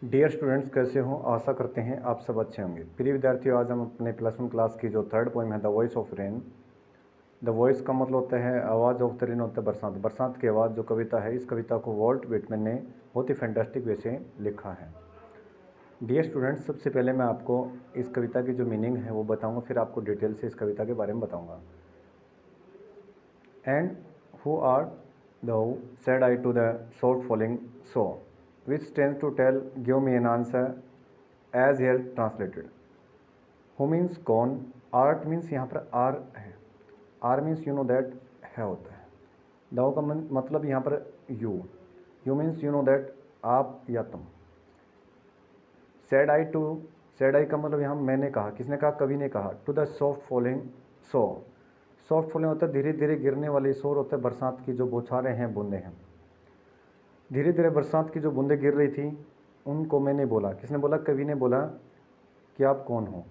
Dear students, कैसे हो? आशा करते हैं आप सब अच्छे होंगे। प्रिय विद्यार्थियों, आज हम अपने +1 क्लास की जो थर्ड पोएम है the voice of rain. The voice का मतलब होता है आवाज़, ऑफ द रेन होता है बरसात। बरसात की आवाज़ जो कविता है, इस कविता को वॉल्ट व्हिटमैन ने बहुत ही फैंटास्टिक वे से लिखा है। डियर स्टूडेंट्स, सबसे पहले मैं आपको इस कविता की जो मीनिंग है वो बताऊंगा, फिर आपको डिटेल से इस कविता के बारे में बताऊंगा। And who are thou, said I to the soft falling so, which tends to tell, give me an answer, as here translated. Who means कौन, art means यहाँ पर आर है, are means you know that है होता है। Thou का मतलब यहाँ पर you, you means you know that आप या तुम। Said I to, said I का मतलब यहाँ मैंने कहा, किसने कहा? कवि ने कहा। To the soft falling so, soft falling होता है धीरे धीरे गिरने वाली, शोर होता है बरसात की जो बौछारें हैं, बूंदे हैं। धीरे धीरे बरसात की जो बूंदें गिर रही थी उनको मैंने बोला। किसने बोला? कवि ने बोला कि आप कौन हो।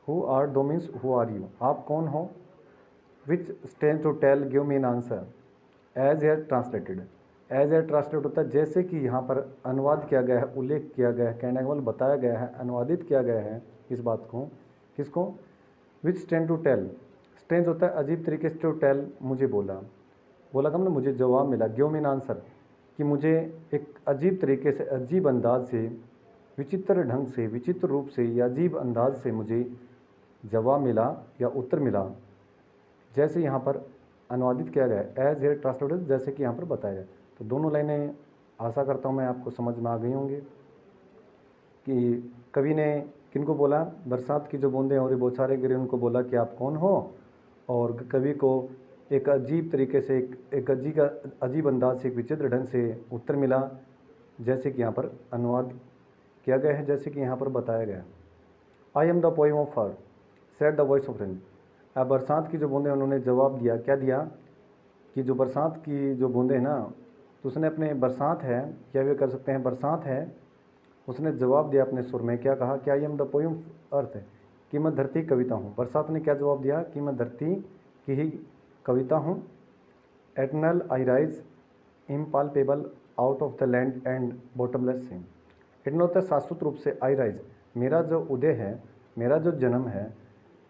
Who are thou means who are you, आप कौन हो। Which stand to tell, give me an answer, as air translated. As air translate होता है जैसे कि यहाँ पर अनुवाद किया गया है, उल्लेख किया गया है, कहने का मतलब बताया गया है, अनुवादित किया गया है इस बात को। किसको? Which stand to tell, stand होता है अजीब तरीके से, टू टेल मुझे बोला, बोला का मतलब मुझे जवाब मिला। गिव मी एन आंसर कि मुझे एक अजीब तरीके से, अजीब अंदाज से, विचित्र ढंग से, विचित्र रूप से या अजीब अंदाज से मुझे जवाब मिला या उत्तर मिला, जैसे यहाँ पर अनुवादित किया गया है। एज हेयर ट्रांसलेटेड, जैसे कि यहाँ पर बताया गया। तो दोनों लाइनें आशा करता हूँ मैं आपको समझ में आ गई होंगी कि कवि ने किनको बोला? बरसात की जो बूंदें और बौछारें गिरे उनको बोला कि आप कौन हो। और कवि को एक अजीब तरीके से, एक अजीब अंदाज से, एक विचित्र ढंग से उत्तर मिला, जैसे कि यहाँ पर अनुवाद किया गया है, जैसे कि यहाँ पर बताया गया है। I am the poem of her, said the voice of rain. अब बरसात की जो बूंदें, उन्होंने जवाब दिया। क्या दिया? कि जो बरसात की जो बूंदें हैं ना, तो उसने अपने बरसात है, क्या वे कर सकते हैं बरसात है, उसने जवाब दिया अपने सुर में। क्या कहा? कि आई एम द पोएम अर्थ है, कि मैं धरती कविता हूँ। बरसात ने क्या जवाब दिया? कि मैं धरती की ही कविता हूँ। Eternal I rise, impalpable, out of the land and bottomless sea. इटन होता है शाश्वत रूप से, आई राइज मेरा जो उदय है, मेरा जो जन्म है।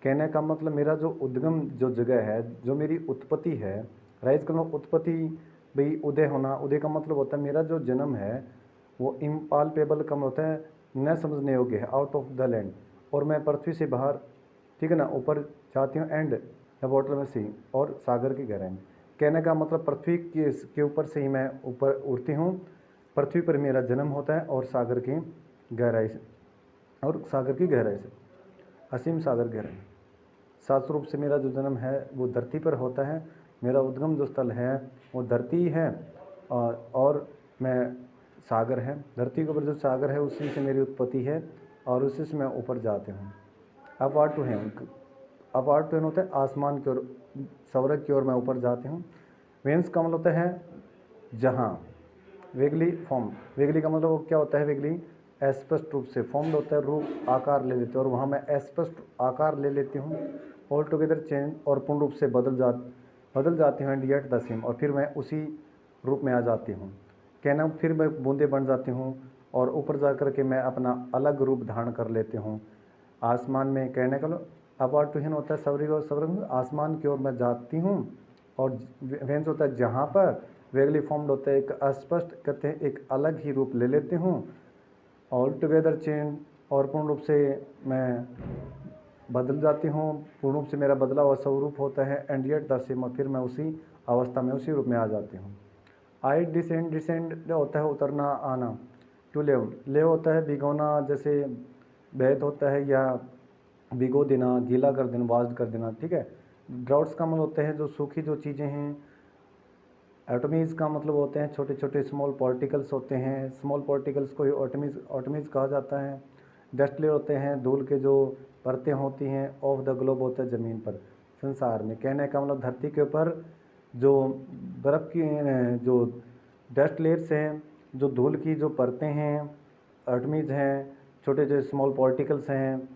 कहने का मतलब मेरा जो उद्गम जो जगह है, जो मेरी उत्पत्ति है। राइज का मतलब उत्पत्ति, भाई उदय होना। उदय का मतलब होता है मेरा जो जन्म है वो इम्पाल्पेबल का मतलब होता है न समझने योग्य है, आउट ऑफ द लैंड, और मैं पृथ्वी से बाहर, ठीक है ना, ऊपर जाती हूँ, एंड द बॉटल में सी, और सागर की गहराई में। कहने का मतलब पृथ्वी के ऊपर से ही मैं ऊपर उड़ती हूँ, पृथ्वी पर मेरा जन्म होता है, और सागर की गहराई से, और सागर की गहराई से, असीम सागर गहराई। शास्त्र रूप से मेरा जो जन्म है वो धरती पर होता है, मेरा उद्गम जो स्थल है वो धरती है, और मैं सागर है, धरती के ऊपर जो सागर है उसी से मेरी उत्पत्ति है, और उसी से मैं ऊपर जाती हूँ। Upward to heaven, upward to heaven होता है आसमान की ओर, स्वर्ग की ओर मैं ऊपर जाती हूँ। वेंस का मतलब होता है जहाँ। वेगली फॉर्म, वेगली का मतलब वो क्या होता है? वेगली अस्पष्ट रूप से, फॉर्म होता है रूप, आकार ले लेते हैं, और वहाँ मैं अस्पष्ट आकार ले लेती हूँ। ऑल टुगेदर चेंज, और पूर्ण रूप से बदल जाती हूँ। एंड येट द सेम, और फिर मैं उसी रूप में आ जाती हूँ। कहना, फिर मैं बूंदे बन जाती हूँ, और ऊपर जा कर के मैं अपना अलग रूप धारण कर लेती हूँ आसमान में। कहने का अपवार्ड टू हेवन होता है स्वर्ग, और स्वर्ग आसमान की ओर मैं जाती हूँ। और वेंस होता है जहाँ पर, वेगली फॉर्म्ड होता है एक अस्पष्ट, कहते हैं एक अलग ही रूप ले लेते हूँ। ऑल टुगेदर चेंज, और पूर्ण रूप से मैं बदल जाती हूँ, पूर्ण रूप से मेरा बदला हुआ स्वरूप होता है। एंड येट द सेम, और फिर मैं उसी अवस्था में, उसी रूप में आ जाती हूँ। आई डिसेंड, डिसेंड होता है उतरना, आना। टू लेव, लेव होता है भिगोना, जैसे बैत होता है, या भिगो देना, गीला कर देना, वाश कर देना, ठीक है। ड्राउट्स का मतलब होते हैं जो सूखी जो चीज़ें हैं। एटमीज़ का मतलब होते हैं छोटे छोटे स्मॉल पार्टिकल्स होते हैं, स्मॉल पार्टिकल्स को ही एटमीज़ कहा जाता है। डस्ट लेयर होते हैं धूल के जो परतें होती हैं। ऑफ द ग्लोब होता है ज़मीन पर, संसार में। कहने का मतलब धरती के ऊपर जो बर्फ़ की जो डस्ट लेयर्स हैं, जो धूल की जो परतें हैं, एटमीज़ हैं, छोटे जो स्मॉल पार्टिकल्स हैं,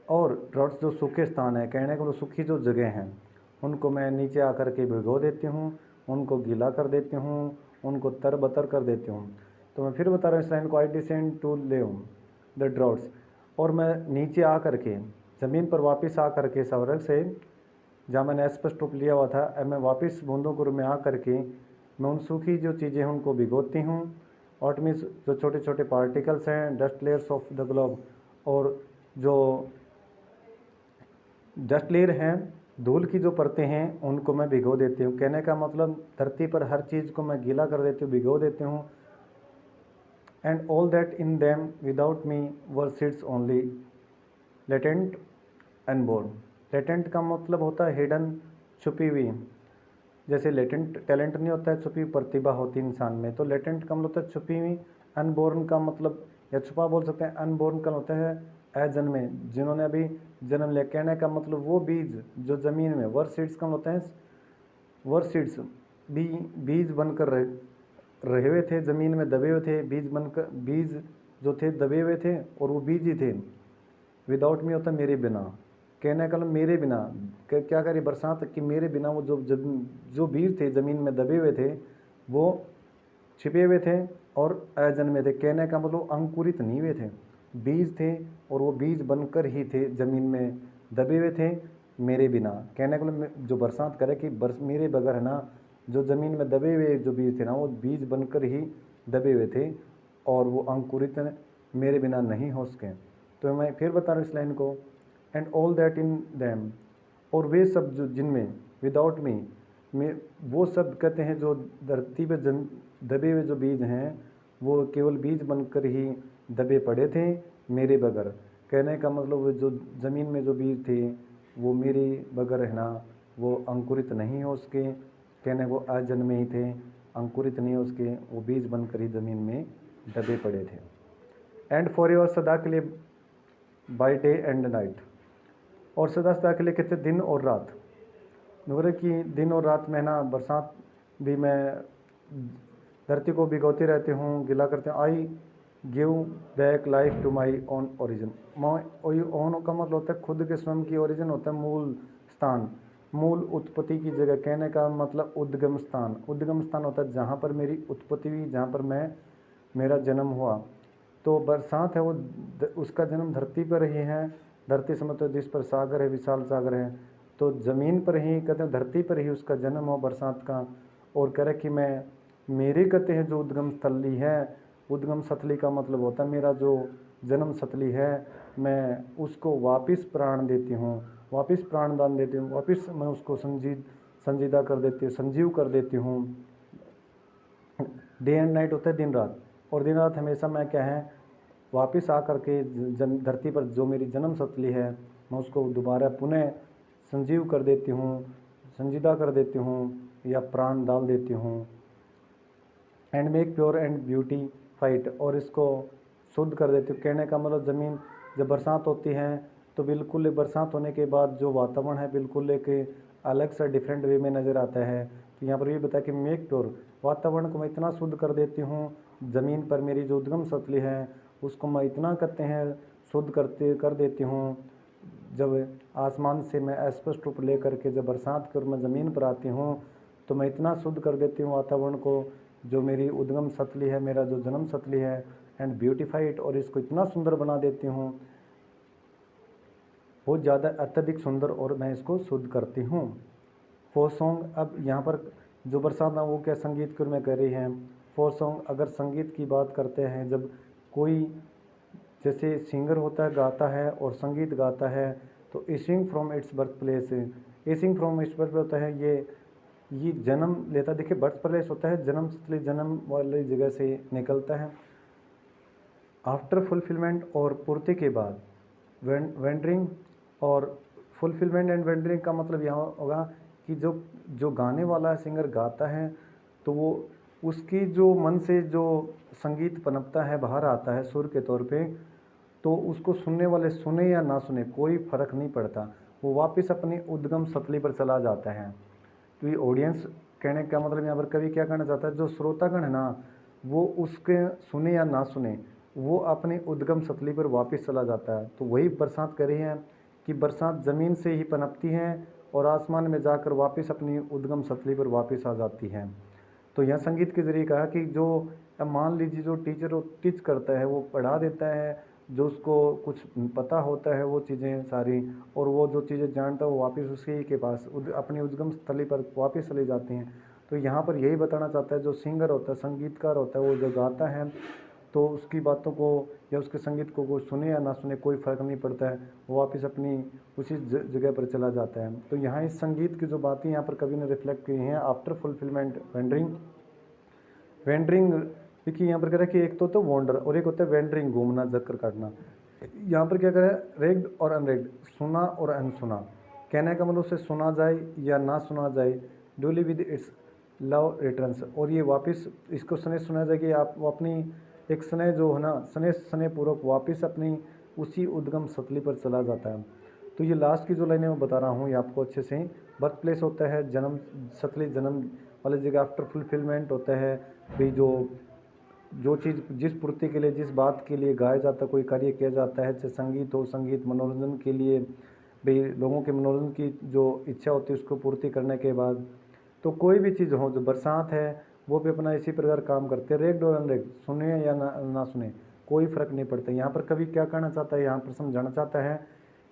और ड्रॉट्स जो सूखे स्थान है, कहने को सूखी जो जगह हैं, उनको मैं नीचे आकर के भिगो देती हूँ, उनको गीला कर देती हूँ, उनको तरबतर कर देती हूँ। तो मैं फिर बता रहा हूँ इस लाइन को, I descend to live the droughts, और मैं नीचे आ करके ज़मीन पर वापस आ करके स्वर्ग से जहाँ मैंने स्पष्ट रूप लिया हुआ था, अब मैं वापस बूंदों के रूप में आ करके मैं उन सूखी जो चीज़ें हैं उनको भिगोती हूँ। और मीन्स जो छोटे छोटे पार्टिकल्स हैं, dust layers of the globe, और जो डस्ट लेयर हैं, धूल की जो परतें हैं, उनको मैं भिगो देती हूँ। कहने का मतलब धरती पर हर चीज़ को मैं गीला कर देती हूँ, भिगो देती हूँ। And all that in them without me were seeds only latent unborn. Latent का मतलब होता है हिडन, छुपी हुई। जैसे लेटेंट टैलेंट नहीं होता है, छुपी प्रतिभा होती है इंसान में, तो लेटेंट का मतलब होता है छुपी हुई। अनबोर्न का मतलब, या छुपा बोल सकते हैं, अनबोर्न का होता है अजन्मे, जिन्होंने अभी जन्म लिया। कहने का मतलब वो बीज जो ज़मीन में, वर सीड्स का होता है, वर सीड्स बीज बनकर रहे हुए थे, ज़मीन में दबे हुए थे, बीज बनकर, बीज जो थे दबे हुए थे, और वो बीज ही थे। विदाउट मी होता मेरे बिना। कहने का मतलब मेरे बिना क्या करी बरसात कि मेरे बिना वो जो बीज थे ज़मीन में दबे हुए थे, वो छिपे हुए थे और अजन्मे थे। कहने का मतलब अंकुरित नहीं हुए थे, बीज थे, और वो बीज बनकर ही थे, ज़मीन में दबे हुए थे मेरे बिना। कहने का मतलब जो बरसात करे कि मेरे बगैर है ना, जो ज़मीन में दबे हुए जो बीज थे ना, वो बीज बनकर ही दबे हुए थे, और वो अंकुरित मेरे बिना नहीं हो सके। तो मैं फिर बता रहा हूँ इस लाइन को, and all that in them, और वे सब जो जिनमें, विदाउट मी, में वो सब कहते हैं जो धरती पे दबे हुए जो बीज हैं, वो केवल बीज बनकर ही दबे पड़े थे मेरे बगैर। कहने का मतलब जो ज़मीन में जो बीज थे वो मेरे बगैर है ना, वो अंकुरित नहीं हो सके। कहने को अजन्मे ही थे, अंकुरित नहीं हो सके, वो बीज बनकर ही ज़मीन में दबे पड़े थे। एंड फॉर एवर, सदा के लिए, बाय डे एंड नाइट, और सदा सदा के लिए कहते दिन और रात। नूरे की दिन और रात में ना बरसात भी मैं धरती को भिगोते रहते हूँ, गिला करते हूँ। I give back life to my own origin. Own का मतलब होता है खुद के स्वयं की, ओरिजिन होता है मूल स्थान, मूल उत्पत्ति की जगह। कहने का मतलब उद्गम स्थान। उद्गम स्थान होता है जहाँ पर मेरी उत्पत्ति हुई, जहाँ पर मेरा जन्म हुआ। तो बरसात है वो उसका जन्म धरती पर ही है। धरती समझ तो जिस पर सागर है, विशाल सागर है, तो ज़मीन पर ही कहते हैं, धरती पर ही उसका जन्म हो बरसात का। और कह रहे कि मैं मेरे कहते हैं जो उद्गम स्थली है, उद्गम स्थली का मतलब होता है मेरा जो जन्म स्थली है, मैं उसको वापस प्राण देती हूँ, वापस प्राणदान देती हूँ, वापस मैं उसको संजीदा कर देती हूँ, संजीव कर देती हूँ। डे एंड नाइट होता है दिन रात, और दिन रात हमेशा मैं क्या है, वापस आ कर के धरती पर जो मेरी जन्म स्थली है, मैं उसको दोबारा पुनः संजीव कर देती हूँ, संजीदा कर देती हूँ, या प्राण डाल देती हूँ। And make pure and beautified, और इसको शुद्ध कर देती हूँ। कहने का मतलब ज़मीन जब बरसात होती है तो बिल्कुल बरसात होने के बाद जो वातावरण है बिल्कुल एक अलग सा डिफरेंट वे में नज़र आता है। तो यहाँ पर ये बताया कि मेक प्योर, वातावरण को मैं इतना शुद्ध कर देती हूँ, ज़मीन पर मेरी जो उद्गम स्थली है उसको मैं इतना कहते हैं शुद्ध कर देती हूँ। जब आसमान से मैं स्पष्ट रूप ले करके जब बरसात कर मैं ज़मीन पर आती हूँ, तो मैं इतना शुद्ध कर देती हूँ वातावरण को, जो मेरी उद्गम स्थली है, मेरा जो जन्म स्थली है, एंड ब्यूटीफाइड, और इसको इतना सुंदर बना देती हूँ, बहुत ज़्यादा अत्यधिक सुंदर, और मैं इसको शुद्ध करती हूँ। फोर सॉन्ग, अब यहाँ पर जो बरसात ना वो क्या संगीत की में कर रही हैं। फोर सॉन्ग, अगर संगीत की बात करते हैं, जब कोई जैसे सिंगर होता है, गाता है और संगीत गाता है, तो issuing from its birth place, issuing from its birth होता है, ये जन्म लेता, देखिए बर्थ प्लेस होता है जन्म स्थली, जन्म वाली जगह से निकलता है। आफ्टर फुलफिलमेंट, और पूर्ति के बाद, वेंडरिंग, और फुलफिलमेंट एंड वेंडरिंग का मतलब यहाँ होगा कि जो गाने वाला सिंगर गाता है, तो वो उसकी जो मन से जो संगीत पनपता है, बाहर आता है सुर के तौर पे, तो उसको सुनने वाले सुने या ना सुने कोई फ़र्क नहीं पड़ता, वो वापस अपनी उद्गम स्थली पर चला जाता है। तो ये ऑडियंस, कहने का मतलब यहाँ पर कवि क्या कहना चाहता है, जो श्रोतागण है ना, वो उसके सुने या ना सुने, वो अपने उद्गम स्थली पर वापस चला जाता है। तो वही बरसात कर रही है कि बरसात ज़मीन से ही पनपती है और आसमान में जाकर वापस अपनी उद्गम स्थली पर वापस आ जाती है। तो यह संगीत के ज़रिए कहा कि जो अब मान लीजिए जो टीचर वो टीच करता है, वो पढ़ा देता है, जो उसको कुछ पता होता है वो चीज़ें सारी, और वो जो चीज़ें जानता है वो वापस उसी के पास अपनी उद्गम स्थली पर वापस चली जाती हैं। तो यहाँ पर यही बताना चाहता है, जो सिंगर होता है, संगीतकार होता है, वो जो गाता है तो उसकी बातों को या उसके संगीत को कोई सुने या ना सुने कोई फ़र्क नहीं पड़ता है, वो वापस अपनी उसी जगह पर चला जाता है। तो यहाँ इस संगीत की जो बातें यहाँ पर कवि ने रिफ्लेक्ट की हैं, आफ्टर फुलफिलमेंट वेंडरिंग, वेंडरिंग देखिए यहाँ पर कह रहा है कि एक तो होता है वॉन्डर और एक होता है वेंडरिंग, घूमना, चक्कर काटना। यहाँ पर क्या कह रहा है, रेग्ड और अनरेग्ड, सुना और अनसुना। कहने का मतलब उसे सुना जाए या ना सुना जाए, डुअली विद इट्स लव रिटर्न्स, और ये वापस इसको स्नेह सुना जाए कि आप वो अपनी एक स्नेह जो है ना, स्नेह स्नेह पूर्वक वापस अपनी उसी उद्गम स्थली पर चला जाता है। तो ये लास्ट की जो लाइनें मैं बता रहा हूँ ये आपको अच्छे से, बर्थ प्लेस होता है जन्म स्थली, जन्म वाली जगह, आफ्टर फुलफिलमेंट होता है भाई जो चीज़ जिस पूर्ति के लिए, जिस बात के लिए गाया जाता है, कोई कार्य किया जाता है, चाहे संगीत हो, संगीत मनोरंजन के लिए, भाई लोगों के मनोरंजन की जो इच्छा होती है उसको पूर्ति करने के बाद, तो कोई भी चीज़ हो, जो बरसात है वो भी अपना इसी प्रकार काम करते हैं, रेग्ड और अनरेग्ड, सुने या ना सुने कोई फ़र्क नहीं पड़ता। यहाँ पर कवि क्या कहना चाहता है, यहाँ पर समझाना चाहता है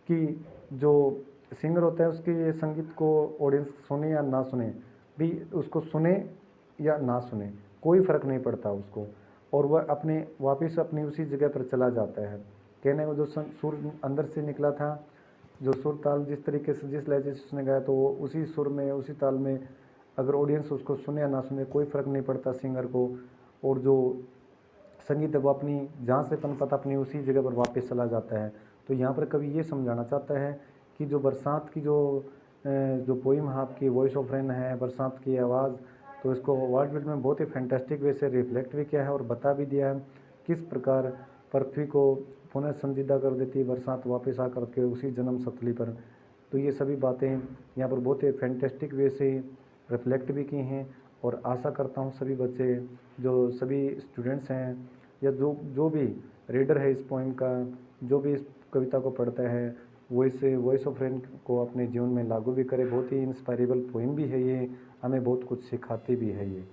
कि जो सिंगर होता है उसके ये संगीत को ऑडियंस सुने या ना सुने, भी उसको सुने या ना सुने कोई फ़र्क नहीं पड़ता उसको, और वह अपने वापस अपनी उसी जगह पर चला जाता है। कहने को जो सुर अंदर से निकला था, जो सुर ताल जिस तरीके से जिस लहजे से उसने गाया, तो वो उसी सुर में उसी ताल में अगर ऑडियंस उसको सुने या ना सुने कोई फ़र्क नहीं पड़ता सिंगर को, और जो संगीत है वो अपनी जहाँ से पनपा था अपनी उसी जगह पर वापस चला जाता है। तो यहाँ पर कवि ये समझाना चाहता है कि जो बरसात की जो पोइम है आपकी वॉइस ऑफ रेन है, बरसात की आवाज़, तो इसको वर्ल्ड विड में बहुत ही फैंटास्टिक वे से रिफ्लेक्ट भी किया है और बता भी दिया है किस प्रकार पृथ्वी को पुनः संजीदा कर देती है बरसात वापस आकर के उसी जन्म स्थली पर। तो ये सभी बातें यहाँ पर बहुत ही फैंटास्टिक वे से रिफ्लेक्ट भी की हैं, और आशा करता हूँ सभी बच्चे, जो सभी स्टूडेंट्स हैं या जो जो भी रीडर है इस पोइम का, जो भी इस कविता को पढ़ता है, वो इसे वॉइस ऑफ रेन को अपने जीवन में लागू भी करे। बहुत ही इंस्पायरेबल पोइम भी है ये, हमें बहुत कुछ सिखाती भी है ये।